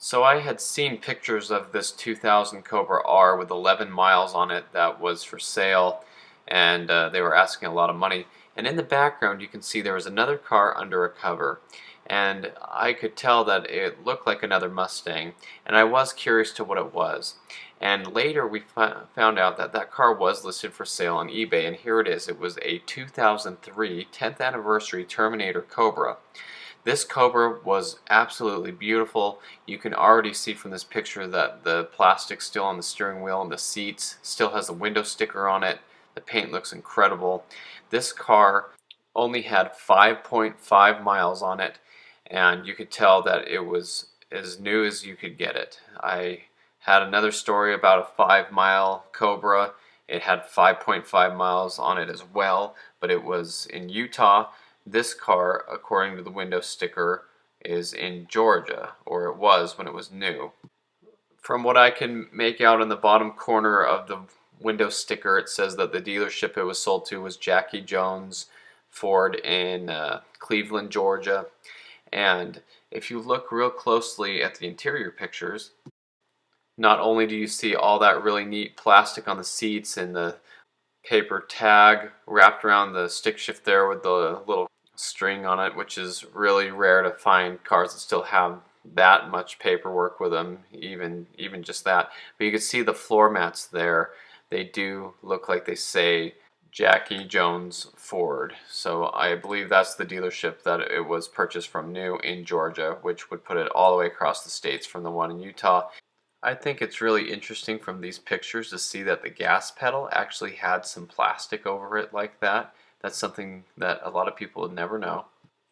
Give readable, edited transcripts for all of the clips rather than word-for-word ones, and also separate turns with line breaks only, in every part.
So I had seen pictures of this 2000 Cobra R with 11 miles on it that was for sale, and they were asking a lot of money. And in the background you can see there was another car under a cover, and I could tell that it looked like another Mustang, and I was curious to what it was. And later we found out that that car was listed for sale on eBay, and here it is. It was a 2003 10th anniversary Terminator Cobra. This Cobra was absolutely beautiful. You can already see from this picture that the plastic's still on the steering wheel and the seats, still has a window sticker on it. The paint looks incredible. This car only had 5.5 miles on it, and you could tell that it was as new as you could get it. I had another story about a 5-mile Cobra. It had 5.5 miles on it as well, but it was in Utah. This car, according to the window sticker, is in Georgia, or it was when it was new. From what I can make out in the bottom corner of the window sticker, it says that the dealership it was sold to was Jackie Jones Ford in Cleveland, Georgia. And if you look real closely at the interior pictures, not only do you see all that really neat plastic on the seats and the paper tag wrapped around the stick shift there with the little string on it, which is really rare to find cars that still have that much paperwork with them, even just that. But you can see the floor mats there. They do look like they say Jackie Jones Ford. So I believe that's the dealership that it was purchased from new in Georgia, which would put it all the way across the states from the one in Utah. I think it's really interesting from these pictures to see that the gas pedal actually had some plastic over it like that. That's something that a lot of people would never know.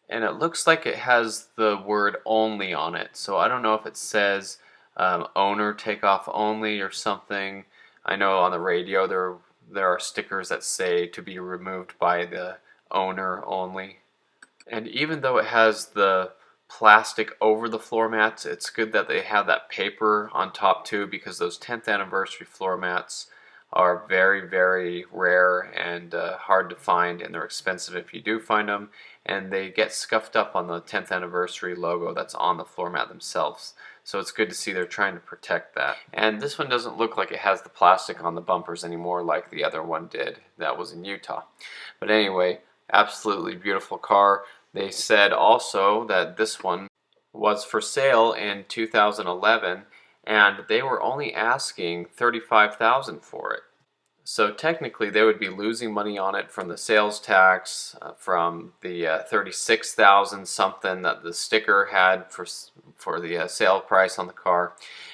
And it looks like it has the word only on it. So I don't know if it says owner takeoff only or something. I know on the radio there are stickers that say to be removed by the owner only. And even though it has the plastic over the floor mats, it's good that they have that paper on top too, because those 10th anniversary floor mats are very, very rare and hard to find, and they're expensive if you do find them, and they get scuffed up on the 10th anniversary logo that's on the floor mat themselves. So it's good to see they're trying to protect that. And this one doesn't look like it has the plastic on the bumpers anymore like the other one did that was in Utah. But anyway, absolutely beautiful car. They said also that this one was for sale in 2011, and they were only asking $35,000 for it. So technically they would be losing money on it from the sales tax, from the 36,000 something that the sticker had for the sale price on the car,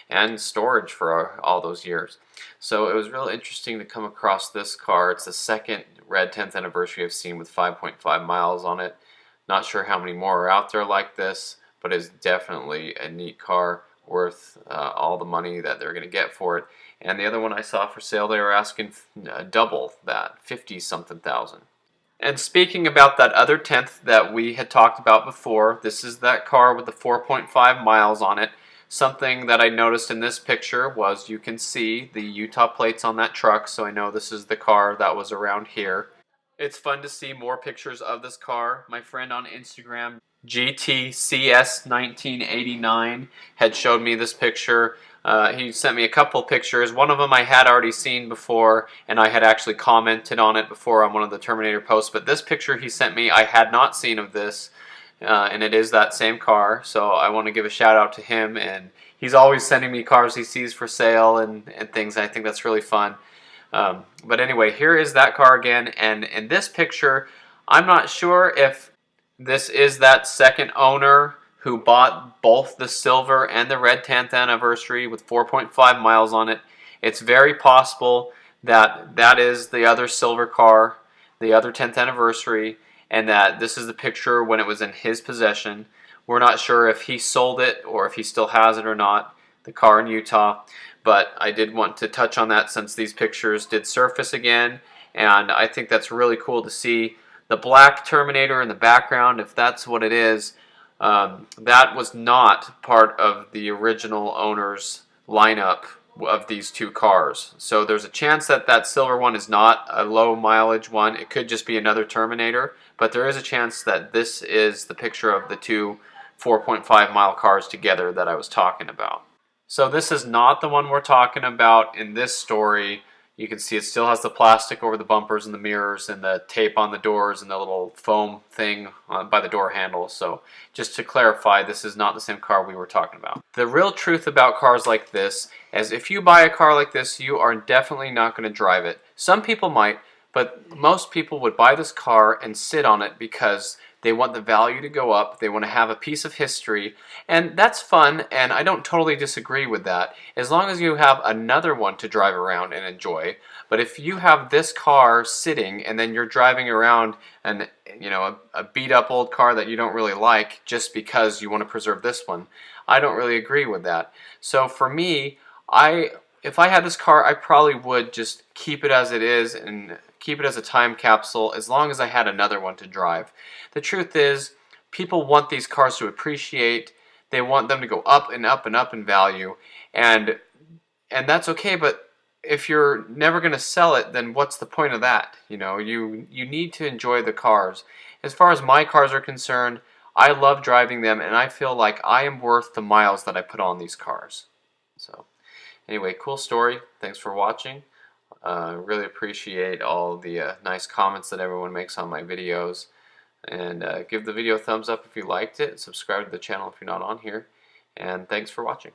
and storage for all those years. So it was real interesting to come across this car. It's the second red 10th anniversary I've seen with 5.5 miles on it. Not sure how many more are out there like this, but it's definitely a neat car, worth all the money that they're going to get for it. And the other one I saw for sale, they were asking double that, 50-something thousand. And speaking about that other 10th that we had talked about before, this is that car with the 4.5 miles on it. Something that I noticed in this picture was you can see the Utah plates on that truck, so I know this is the car that was around here. It's fun to see more pictures of this car. My friend on Instagram, GTCS1989, had showed me this picture. He sent me a couple pictures. One of them I had already seen before, and I had actually commented on it before on one of the Terminator posts. But this picture he sent me, I had not seen of this, and it is that same car. So I want to give a shout out to him. And he's always sending me cars he sees for sale and things. And I think that's really fun. But anyway, here is that car again, and in this picture, I'm not sure if this is that second owner who bought both the silver and the red 10th anniversary with 4.5 miles on it. It's very possible that that is the other silver car, the other 10th anniversary, and that this is the picture when it was in his possession. We're not sure if he sold it or if he still has it or not, the car in Utah. But I did want to touch on that since these pictures did surface again, and I think that's really cool to see. The black Terminator in the background, if that's what it is, that was not part of the original owner's lineup of these two cars. So there's a chance that that silver one is not a low mileage one. It could just be another Terminator, but there is a chance that this is the picture of the two 4.5 mile cars together that I was talking about. So this is not the one we're talking about in this story. You can see it still has the plastic over the bumpers and the mirrors and the tape on the doors and the little foam thing by the door handle. So just to clarify, this is not the same car we were talking about. The real truth about cars like this is if you buy a car like this, you are definitely not going to drive it. Some people might, but most people would buy this car and sit on it because they want the value to go up. They want to have a piece of history. And that's fun, and I don't totally disagree with that, as long as you have another one to drive around and enjoy. But if you have this car sitting and then you're driving around and a beat up old car that you don't really like just because you want to preserve this one, I don't really agree with that. So for me, if I had this car, I probably would just keep it as it is and keep it as a time capsule as long as I had another one to drive. The truth is, people want these cars to appreciate. They want them to go up and up and up in value, and that's okay. But if you're never going to sell it, then what's the point of that? You need to enjoy the cars. As far as my cars are concerned, I love driving them, and I feel like I am worth the miles that I put on these cars. So anyway, cool story. Thanks for watching. Really appreciate all the nice comments that everyone makes on my videos. And give the video a thumbs up if you liked it. Subscribe to the channel if you're not on here. And thanks for watching.